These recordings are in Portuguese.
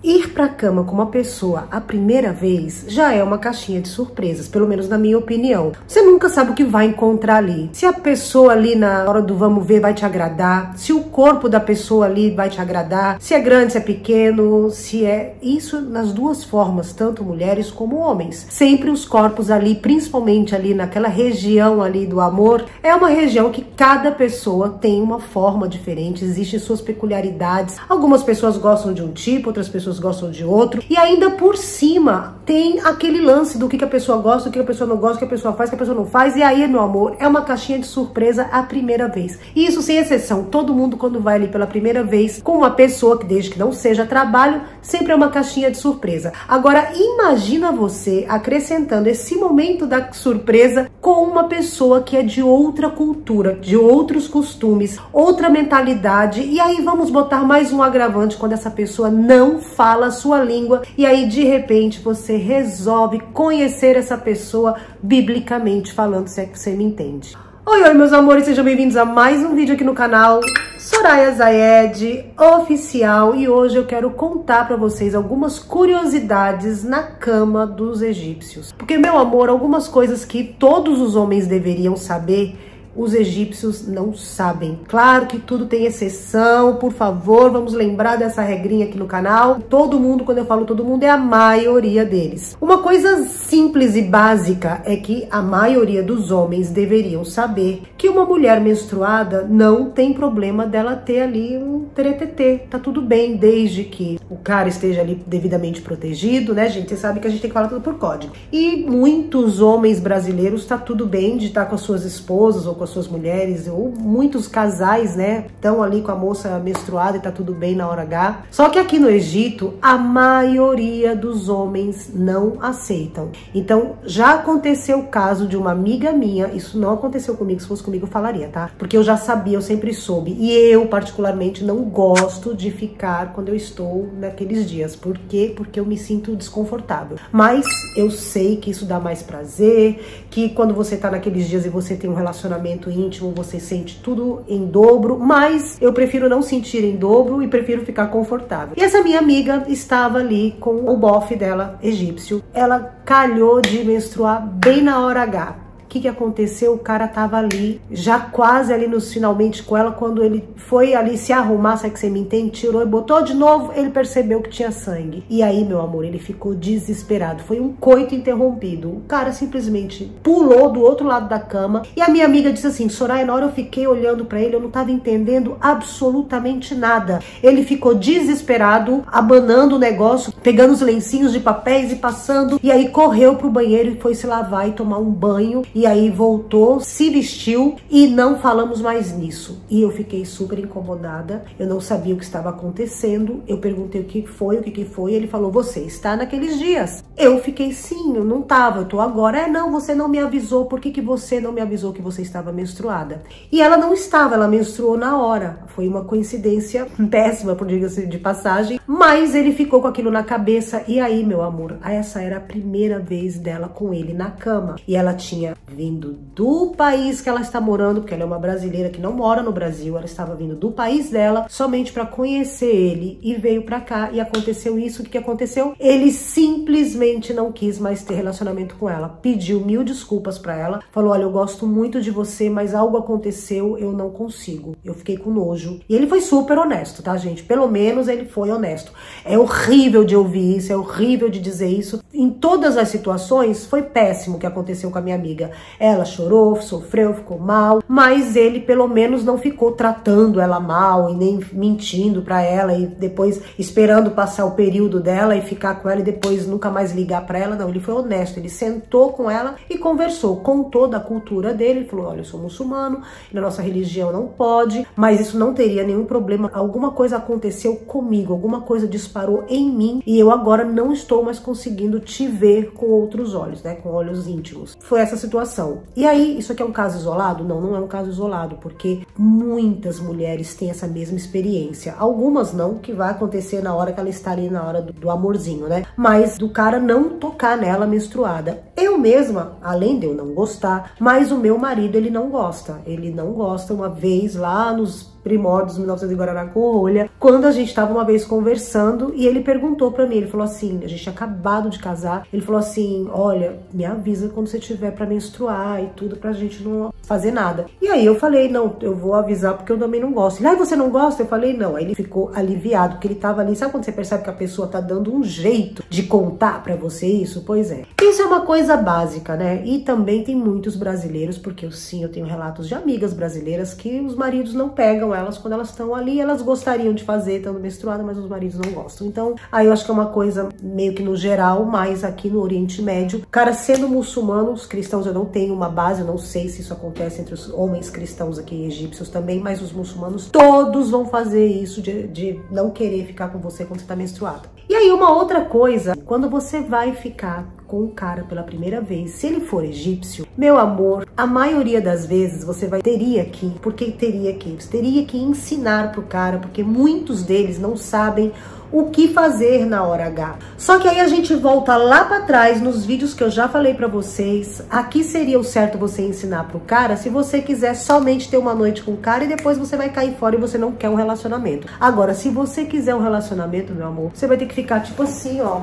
Ir pra cama com uma pessoa a primeira vez já é uma caixinha de surpresas, pelo menos na minha opinião. Você nunca sabe o que vai encontrar ali. Se a pessoa ali na hora do vamos ver vai te agradar, se o corpo da pessoa ali vai te agradar, se é grande, se é pequeno, se é... Isso nas duas formas, tanto mulheres como homens. Sempre os corpos ali, principalmente ali naquela região ali do amor, é uma região que cada pessoa tem uma forma diferente, existem suas peculiaridades. Algumas pessoas gostam de um tipo, outras pessoas gostam de outro, e ainda por cima tem aquele lance do que a pessoa gosta, do que a pessoa não gosta, o que a pessoa faz, o que a pessoa não faz, e aí, meu amor, é uma caixinha de surpresa a primeira vez. E isso sem exceção, todo mundo quando vai ali pela primeira vez com uma pessoa que desde que não seja trabalho, sempre é uma caixinha de surpresa. Agora, imagina você acrescentando esse momento da surpresa com uma pessoa que é de outra cultura, de outros costumes, outra mentalidade, e aí vamos botar mais um agravante quando essa pessoa não fala a sua língua, e aí de repente você resolve conhecer essa pessoa biblicamente falando, se é que você me entende. Oi, meus amores, sejam bem-vindos a mais um vídeo aqui no canal Soraya Zayed Oficial, e hoje eu quero contar pra vocês algumas curiosidades na cama dos egípcios. Porque, meu amor, algumas coisas que todos os homens deveriam saber, os egípcios não sabem. Claro que tudo tem exceção, por favor, vamos lembrar dessa regrinha aqui no canal. Todo mundo, quando eu falo todo mundo, é a maioria deles. Uma coisa simples e básica é que a maioria dos homens deveriam saber que uma mulher menstruada não tem problema dela ter ali um teretetê. Tá tudo bem, desde que o cara esteja ali devidamente protegido, né, gente? Você sabe que a gente tem que falar tudo por código. E muitos homens brasileiros tá tudo bem de estar com as suas esposas ou com as suas mulheres, ou muitos casais, né, estão ali com a moça menstruada e tá tudo bem na hora H. Só que aqui no Egito, a maioria dos homens não aceitam. Então, já aconteceu o caso de uma amiga minha, isso não aconteceu comigo, se fosse comigo eu falaria, tá? Porque eu já sabia, eu sempre soube. E eu, particularmente, não gosto de ficar quando eu estou naqueles dias. Por quê? Porque eu me sinto desconfortável. Mas eu sei que isso dá mais prazer, que quando você tá naqueles dias e você tem um relacionamento íntimo, você sente tudo em dobro, mas eu prefiro não sentir em dobro e prefiro ficar confortável. E essa minha amiga estava ali com o bofe dela, egípcio. Ela calhou de menstruar bem na hora H. O que aconteceu? O cara tava ali, já quase ali nos finalmente com ela, quando ele foi ali se arrumar, sabe que você me entende? Tirou e botou de novo, ele percebeu que tinha sangue. E aí, meu amor, ele ficou desesperado. Foi um coito interrompido. O cara simplesmente pulou do outro lado da cama. E a minha amiga disse assim, Soraya, na hora eu fiquei olhando pra ele, eu não tava entendendo absolutamente nada. Ele ficou desesperado, abanando o negócio, pegando os lencinhos de papéis e passando. E aí correu pro banheiro e foi se lavar e tomar um banho. E aí voltou, se vestiu e não falamos mais nisso. E eu fiquei super incomodada, eu não sabia o que estava acontecendo. Eu perguntei o que foi, ele falou, você está naqueles dias. Eu fiquei, sim, eu não tava, eu tô agora. Não, você não me avisou, por que você não me avisou que você estava menstruada? E ela não estava, ela menstruou na hora. Foi uma coincidência péssima, por diga-se de passagem, mas ele ficou com aquilo na cabeça. E aí, meu amor, essa era a primeira vez dela com ele na cama. E ela tinha vindo do país que ela está morando, porque ela é uma brasileira que não mora no Brasil, ela estava vindo do país dela somente para conhecer ele e veio para cá e aconteceu isso. O que aconteceu? Ele simplesmente não quis mais ter relacionamento com ela, pediu 1000 desculpas para ela, falou, olha, eu gosto muito de você, mas algo aconteceu, eu não consigo, eu fiquei com nojo. E ele foi super honesto, tá, gente? Pelo menos ele foi honesto. É horrível de ouvir isso, é horrível de dizer isso. Em todas as situações, foi péssimo o que aconteceu com a minha amiga. Ela chorou, sofreu, ficou mal, mas ele pelo menos não ficou tratando ela mal e nem mentindo pra ela e depois esperando passar o período dela e ficar com ela e depois nunca mais ligar pra ela. Não, ele foi honesto, ele sentou com ela e conversou, contou da cultura dele. Ele falou, olha, eu sou muçulmano, na nossa religião não pode, mas isso não teria nenhum problema. Alguma coisa aconteceu comigo, alguma coisa disparou em mim e eu agora não estou mais conseguindo te ver com outros olhos, né, com olhos íntimos. Foi essa situação. E aí, isso aqui é um caso isolado? Não, não é um caso isolado, porque muitas mulheres têm essa mesma experiência. Algumas não, que vai acontecer na hora que ela está ali, na hora do amorzinho, né? Mas do cara não tocar nela menstruada. Eu Eu mesma, além de eu não gostar, mas o meu marido, ele não gosta. Ele não gosta. Uma vez lá nos primórdios, 1900 de Guaraná-com-Rolha, quando a gente tava uma vez conversando e ele perguntou pra mim, ele falou assim, a gente tinha acabado de casar, ele falou assim, olha, me avisa quando você tiver pra menstruar e tudo, pra gente não fazer nada. E aí eu falei, não, eu vou avisar porque eu também não gosto. Ele, você não gosta? Eu falei, não. Aí ele ficou aliviado, porque ele tava ali, sabe quando você percebe que a pessoa tá dando um jeito de contar pra você isso? Pois é. Isso é uma coisa básica, né? E também tem muitos brasileiros, porque eu tenho relatos de amigas brasileiras que os maridos não pegam elas quando elas estão ali, elas gostariam de fazer estando menstruada, mas os maridos não gostam. Então, aí eu acho que é uma coisa meio que no geral, mas aqui no Oriente Médio, cara, sendo muçulmano, os cristãos, eu não tenho uma base, eu não sei se isso acontece entre os homens cristãos aqui, egípcios também, mas os muçulmanos todos vão fazer isso de não querer ficar com você quando você tá menstruada. E aí uma outra coisa, quando você vai ficar com o cara pela primeira vez, se ele for egípcio, meu amor, a maioria das vezes você teria que ensinar pro cara, porque muitos deles não sabem o que fazer na hora H. Só que aí a gente volta lá pra trás nos vídeos que eu já falei pra vocês. Aqui seria o certo você ensinar pro cara se você quiser somente ter uma noite com o cara e depois você vai cair fora e você não quer um relacionamento. Agora, se você quiser um relacionamento, meu amor, você vai ter que ficar tipo assim, ó,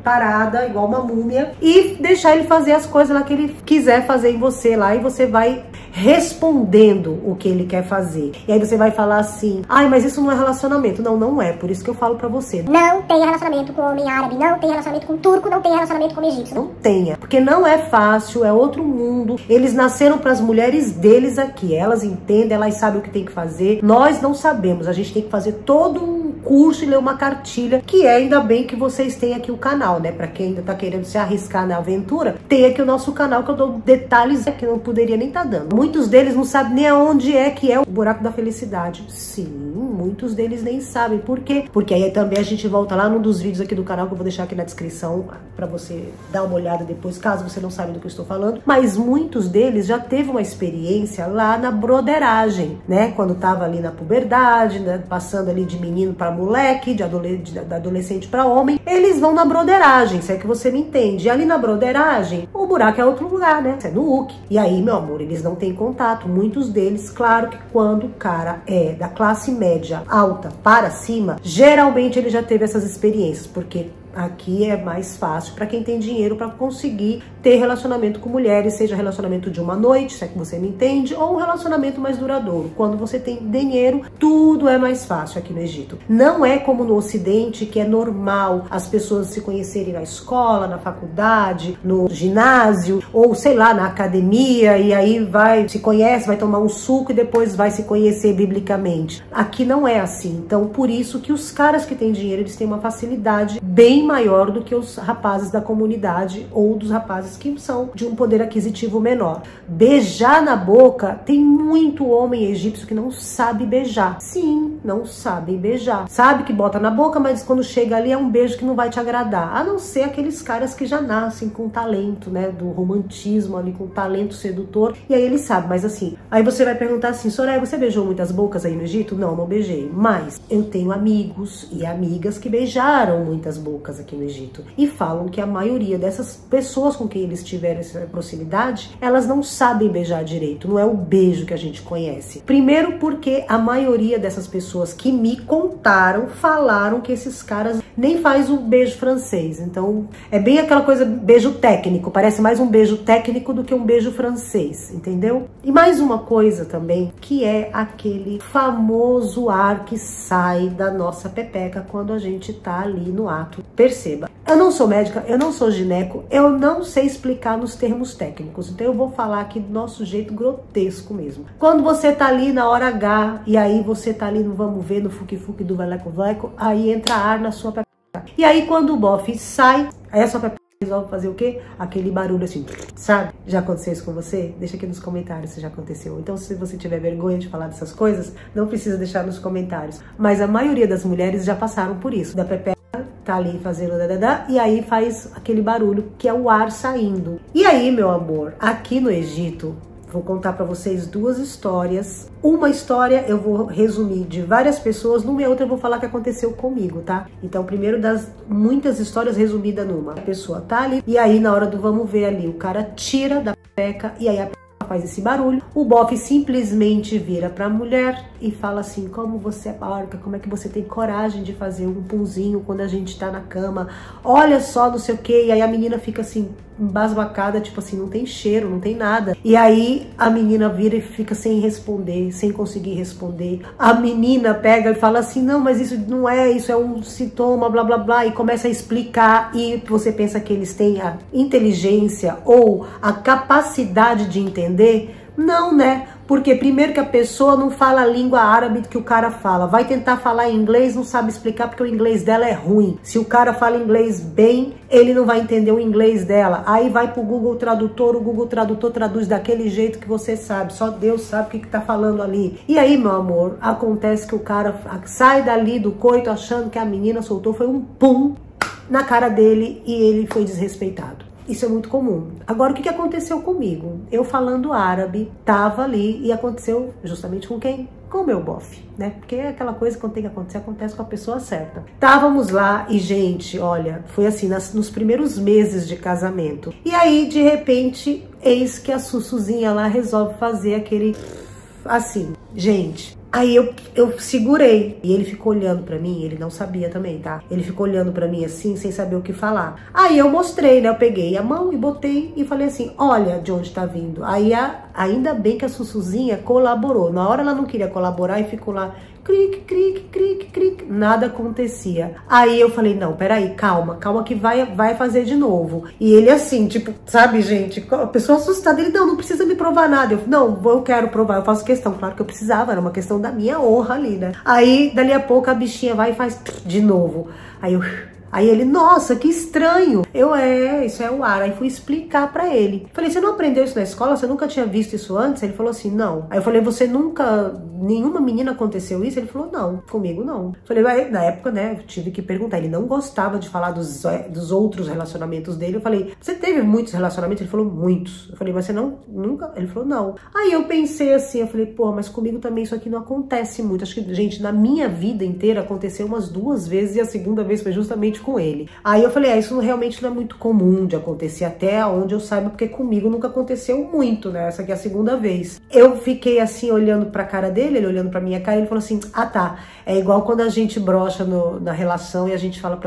parada, igual uma múmia, e deixar ele fazer as coisas lá que ele quiser fazer em você lá, e você vai respondendo o que ele quer fazer. E aí você vai falar assim, ai, mas isso não é relacionamento. Não, não é, por isso que eu falo pra você. Não tenha relacionamento com homem árabe, não tenha relacionamento com turco, não tenha relacionamento com egípcio. Não tenha, porque não é fácil, é outro mundo. Eles nasceram pras mulheres deles aqui, elas entendem, elas sabem o que tem que fazer. Nós não sabemos, a gente tem que fazer todo um curso e ler uma cartilha, que é ainda bem que vocês têm aqui o canal, né? Pra quem ainda tá querendo se arriscar na aventura, tem aqui o nosso canal que eu dou detalhes que eu não poderia nem tá dando. Muitos deles não sabem nem aonde é que é o buraco da felicidade. Sim, muitos deles nem sabem. Por quê? Porque aí também a gente volta lá num dos vídeos aqui do canal que eu vou deixar aqui na descrição pra você dar uma olhada depois, caso você não saiba do que eu estou falando. Mas muitos deles já teve uma experiência lá na broderagem, né? Quando tava ali na puberdade, né? Passando ali de menino pra moleque, de adolescente pra homem, eles vão na broderagem, se é que você me entende. E ali na broderagem, o buraco é outro lugar, né? É no UC. E aí, meu amor, eles não têm contato. Muitos deles, claro que quando o cara é da classe média alta para cima, geralmente ele já teve essas experiências, porque aqui é mais fácil para quem tem dinheiro para conseguir ter relacionamento com mulheres, seja relacionamento de uma noite, se é que você me entende, ou um relacionamento mais duradouro. Quando você tem dinheiro, tudo é mais fácil aqui no Egito. Não é como no Ocidente, que é normal as pessoas se conhecerem na escola, na faculdade, no ginásio, ou sei lá, na academia, e aí se conhece, vai tomar um suco e depois vai se conhecer biblicamente. Aqui não é assim. Então, por isso que os caras que têm dinheiro, eles têm uma facilidade bem maior do que os rapazes da comunidade ou dos rapazes que são de um poder aquisitivo menor. Beijar na boca, tem muito homem egípcio que não sabe beijar. Sim, não sabem beijar. Sabe que bota na boca, mas quando chega ali é um beijo que não vai te agradar. A não ser aqueles caras que já nascem com talento, né, do romantismo ali, com talento sedutor, e aí eles sabem. Mas assim, aí você vai perguntar assim, Soraya, você beijou muitas bocas aí no Egito? Não, não beijei. Mas eu tenho amigos e amigas que beijaram muitas bocas aqui no Egito e falam que a maioria dessas pessoas com quem eles tiveram essa proximidade, elas não sabem beijar direito, não é o beijo que a gente conhece. Primeiro porque a maioria dessas pessoas que me contaram, falaram que esses caras nem faz o beijo francês, então é bem aquela coisa, beijo técnico, parece mais um beijo técnico do que um beijo francês, entendeu? E mais uma coisa também, que é aquele famoso ar que sai da nossa pepeca quando a gente tá ali no ato. Perceba, eu não sou médica, eu não sou gineco, eu não sei explicar nos termos técnicos, então eu vou falar aqui do nosso jeito grotesco mesmo. Quando você tá ali na hora H, e aí você tá ali no vamos ver, no fuki-fuki do valeco-valeco, aí entra ar na sua pepeca. E aí quando o bofe sai, aí a sua pepeca resolve fazer o quê? Aquele barulho assim, sabe? Já aconteceu isso com você? Deixa aqui nos comentários se já aconteceu. Então, se você tiver vergonha de falar dessas coisas, não precisa deixar nos comentários. Mas a maioria das mulheres já passaram por isso. Da pepeca tá ali fazendo dadadá, e aí faz aquele barulho que é o ar saindo. E aí, meu amor, aqui no Egito, Vou contar para vocês 2 histórias. Uma história eu vou resumir de várias pessoas, numa e outra eu vou falar que aconteceu comigo, tá? Então, primeiro das muitas histórias resumida numa. A pessoa tá ali e aí na hora do vamos ver ali, o cara tira da peca e aí a faz esse barulho, o bofe simplesmente vira pra mulher e fala assim: como você é porca, como é que você tem coragem de fazer um punzinho quando a gente tá na cama, olha só, não sei o que. E aí a menina fica assim, embasbacada, tipo assim, não tem cheiro, não tem nada. E aí a menina vira e fica sem responder, sem conseguir responder. A menina pega e fala assim: não, mas isso não é, isso é um sintoma, blá blá blá, e começa a explicar. E você pensa que eles têm a inteligência ou a capacidade de entender? Não, né? Porque primeiro que a pessoa não fala a língua árabe que o cara fala, vai tentar falar em inglês, não sabe explicar porque o inglês dela é ruim. Se o cara fala inglês bem, ele não vai entender o inglês dela. Aí vai pro Google Tradutor, o Google Tradutor traduz daquele jeito que você sabe, só Deus sabe o que tá falando ali. E aí, meu amor, acontece que o cara sai dali do coito achando que a menina soltou, foi um pum na cara dele e ele foi desrespeitado. Isso é muito comum. Agora, o que aconteceu comigo? Eu falando árabe, tava ali e aconteceu justamente com quem? Com o meu bofe, né? Porque é aquela coisa, quando tem que acontecer, acontece com a pessoa certa. Estávamos lá e, gente, olha, foi assim, nos primeiros meses de casamento. E aí, de repente, eis que a Sussuzinha lá resolve fazer aquele assim, gente. Aí eu segurei e ele ficou olhando pra mim, ele não sabia também, tá? Ele ficou olhando pra mim assim, sem saber o que falar. Aí eu mostrei, né? Eu peguei a mão e botei e falei assim: olha de onde tá vindo. Aí ainda bem que a Sussuzinha colaborou. Na hora ela não queria colaborar e ficou lá, cric, cric, cric, cric, nada acontecia. Aí eu falei: não, peraí, calma que vai fazer de novo. E ele assim, tipo, sabe, gente, a pessoa assustada, ele: não precisa me provar nada. Eu quero provar, eu faço questão. Claro que eu precisava, era uma questão da minha honra ali, né? Aí, dali a pouco, a bichinha vai e faz de novo. Aí ele: nossa, que estranho. Isso é o ar. Aí fui explicar pra ele. Falei: você não aprendeu isso na escola? Você nunca tinha visto isso antes? Ele falou assim: não. Aí eu falei: você nunca, nenhuma menina aconteceu isso? Ele falou: não, comigo não. Falei: na época, né, eu tive que perguntar. Ele não gostava de falar dos outros relacionamentos dele. Eu falei: você teve muitos relacionamentos? Ele falou: muitos. Eu falei: mas você nunca? Ele falou: não. Aí eu pensei assim, eu falei: pô, mas comigo também isso aqui não acontece muito. Acho que, gente, na minha vida inteira aconteceu umas 2 vezes e a segunda vez foi justamente com ele. Aí eu falei: isso realmente não é muito comum de acontecer, até onde eu saiba, porque comigo nunca aconteceu muito, né? Essa aqui é a segunda vez. Eu fiquei assim, olhando pra cara dele, ele olhando pra minha cara, ele falou assim: ah, tá, é igual quando a gente brocha na relação e a gente fala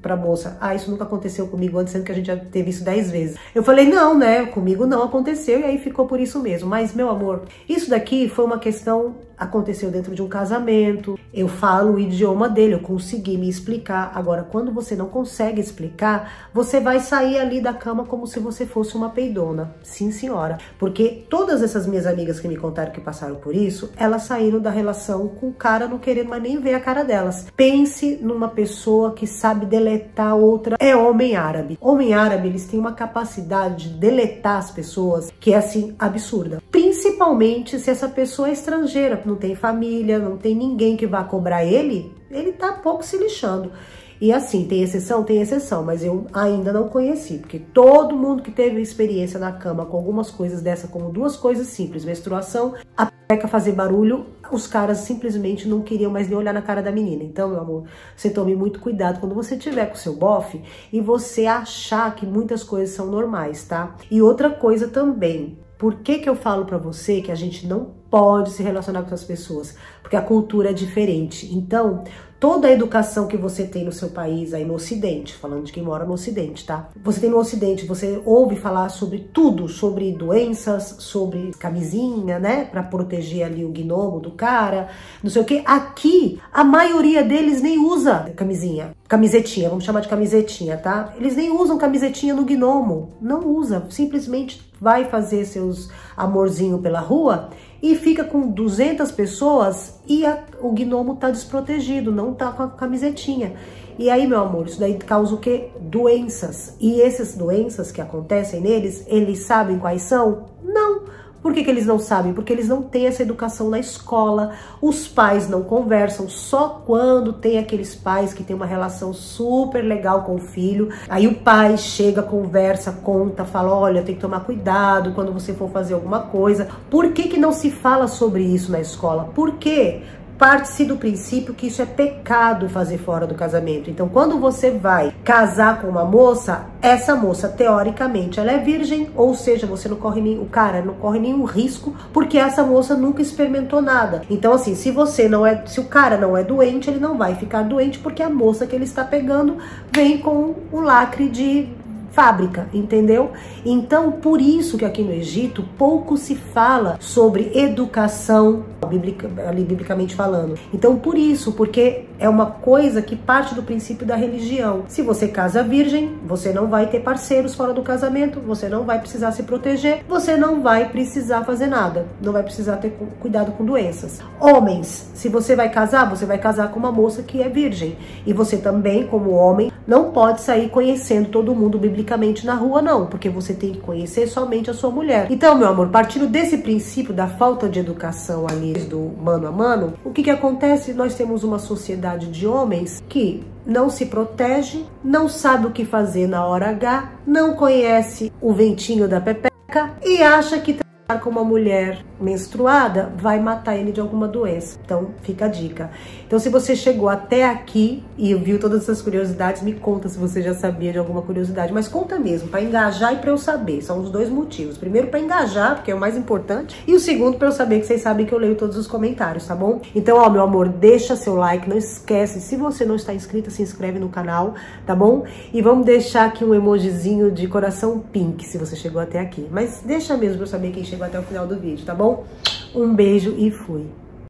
pra moça: ah, isso nunca aconteceu comigo antes, sendo que a gente já teve isso 10 vezes. Eu falei: não, né, comigo não aconteceu, e aí ficou por isso mesmo. Mas, meu amor, isso daqui foi uma questão, aconteceu dentro de um casamento, eu falo o idioma dele, eu consegui me explicar. Agora, quando você não consegue explicar, você vai sair ali da cama como se você fosse uma peidona. Sim, senhora. Porque todas essas minhas amigas que me contaram que passaram por isso, elas saíram da relação com o cara não querendo mais nem ver a cara delas. Pense numa pessoa que sabe deletar outra. É homem árabe. Homem árabe, eles têm uma capacidade de deletar as pessoas que é assim, absurda. Principalmente se essa pessoa é estrangeira, não tem família, não tem ninguém que vá cobrar ele tá pouco se lixando. E assim, tem exceção, mas eu ainda não conheci, porque todo mundo que teve experiência na cama com algumas coisas dessa, como 2 coisas simples, menstruação, a peca fazer barulho, os caras simplesmente não queriam mais nem olhar na cara da menina. Então, meu amor, você tome muito cuidado quando você tiver com o seu bofe e você achar que muitas coisas são normais, tá? E outra coisa também, por que eu falo pra você que a gente não pode se relacionar com essas pessoas? Porque a cultura é diferente. Então, toda a educação que você tem no seu país, aí no Ocidente, falando de quem mora no Ocidente, tá? Você tem no Ocidente, você ouve falar sobre tudo, sobre doenças, sobre camisinha, né? Pra proteger ali o gnomo do cara, não sei o quê. Aqui, a maioria deles nem usa camisetinha, vamos chamar de camisetinha, tá? Eles nem usam camisetinha no gnomo, não usa, simplesmente vai fazer seus amorzinho pela rua e fica com 200 pessoas e o gnomo tá desprotegido, não tá com a camisetinha. E aí, meu amor, isso daí causa o quê? Doenças. E essas doenças que acontecem neles, eles sabem quais são? Não, Por que eles não sabem? Porque eles não têm essa educação na escola, os pais não conversam, só quando tem aqueles pais que tem uma relação super legal com o filho, aí o pai chega, conversa, conta, fala, olha, tem que tomar cuidado quando você for fazer alguma coisa. Por que não se fala sobre isso na escola? Por quê? Parte-se do princípio que isso é pecado fazer fora do casamento. Então, quando você vai casar com uma moça, essa moça, teoricamente, ela é virgem, ou seja, você não corre o cara não corre nenhum risco, porque essa moça nunca experimentou nada. Então, assim, se o cara não é doente, ele não vai ficar doente, porque a moça que ele está pegando vem com o lacre de fábrica, entendeu? Então, por isso que aqui no Egito pouco se fala sobre educação, biblicamente falando. Então, por isso, porque é uma coisa que parte do princípio da religião. Se você casa virgem, você não vai ter parceiros fora do casamento, você não vai precisar se proteger, você não vai precisar fazer nada, não vai precisar ter cuidado com doenças. Homens, se você vai casar com uma moça que é virgem. E você também, como homem, não pode sair conhecendo todo mundo biblicamente na rua, não, porque você tem que conhecer somente a sua mulher. Então, meu amor, partindo desse princípio da falta de educação ali do mano a mano, o que acontece? Nós temos uma sociedade de homens que não se protege, não sabe o que fazer na hora H, não conhece o ventinho da pepeca e acha que com uma mulher menstruada vai matar ele de alguma doença. Então fica a dica. Então, se você chegou até aqui e viu todas essas curiosidades, me conta se você já sabia de alguma curiosidade, mas conta mesmo, para engajar e para eu saber. São os dois motivos. Primeiro, para engajar, porque é o mais importante, e o segundo, para eu saber que vocês sabem que eu leio todos os comentários, tá bom? Então, ó, meu amor, deixa seu like, não esquece, se você não está inscrita, se inscreve no canal, tá bom? E vamos deixar aqui um emojizinho de coração pink, se você chegou até aqui. Mas deixa mesmo para eu saber quem chegou até o final do vídeo, tá bom? Um beijo e fui!